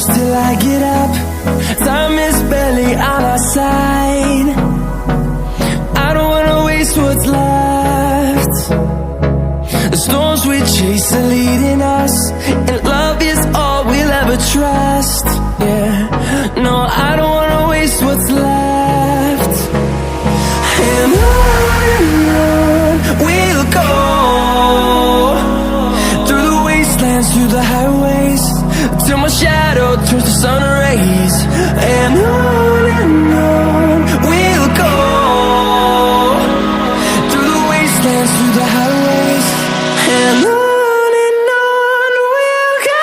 close till I get up. Time is barely on our side. I don't wanna waste what's left. The storms we chase are leading us, and love is all we'll ever trust. Yeah, no, I don't wanna waste what's left. And on we'll go, through the wastelands, through the highways, till my shadow turns to sun rays. And on we'll go, through the wastelands, through the highways, and on we'll go.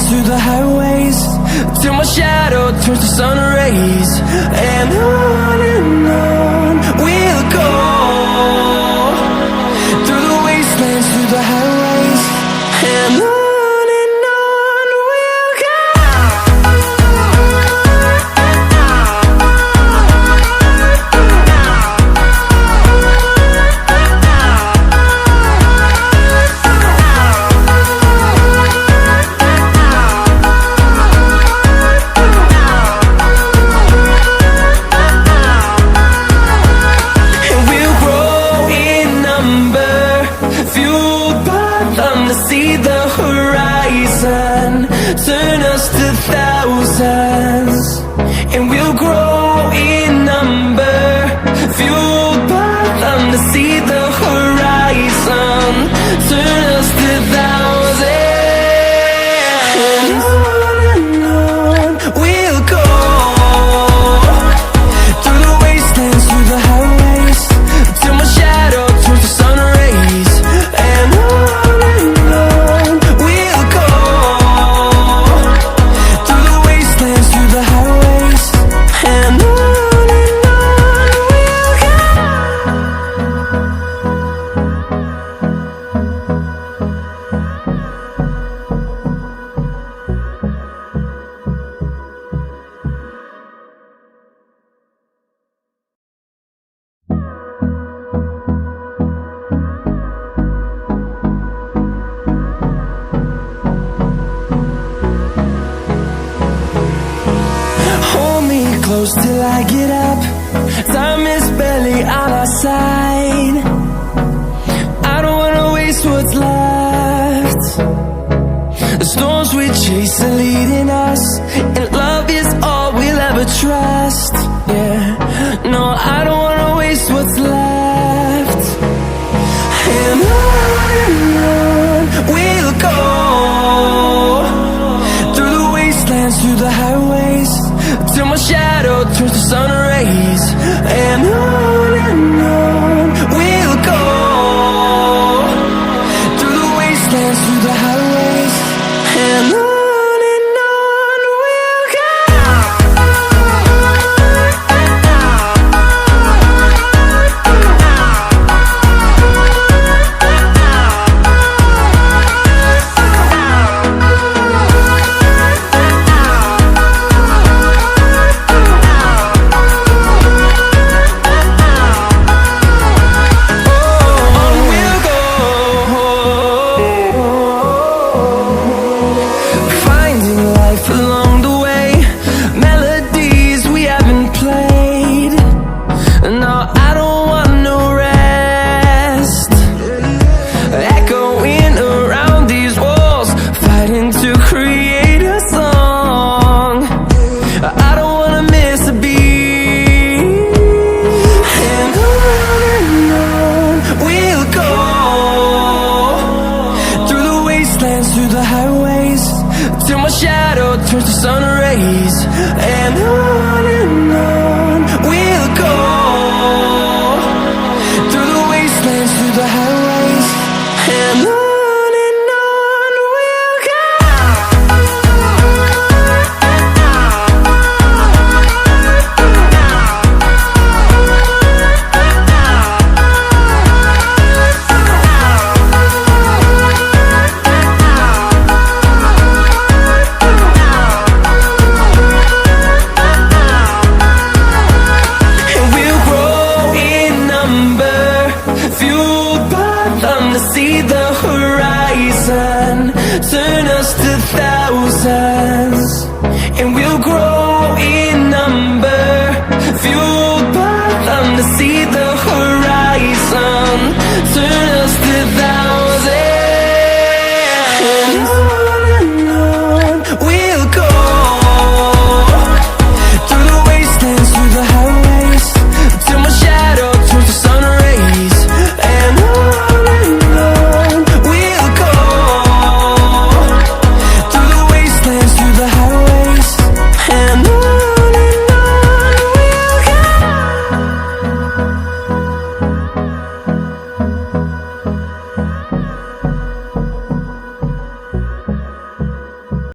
Through the highways, till my shadow turns to sun rays. And on we'll go, through the wastelands, through the highways, and on we'll go. See the horizon, turn us to thousands, and we'll grow in number, fueled by them. To see the horizon, turn us to thousands, and on we'll go, through the wastelands, through the highways, till my shadow turns to sun rays. And close till I get up. Time is barely on our side. I don't wanna waste what's left. The storms we chase are leading us, and love is all we'll ever trust. Yeah, no, I don't wanna waste what's left. And on we'll go, through the wastelands, through the highways, till my shadow turns to sun rays. And on we'll go, through the wastelands, through the highways, and on we'll go. turns to sun rays, and on we'll go, through the wastelands, through the highways, and on we'll go. See the horizon, turn us to thousands, and we'll grow in number, fueled by them to see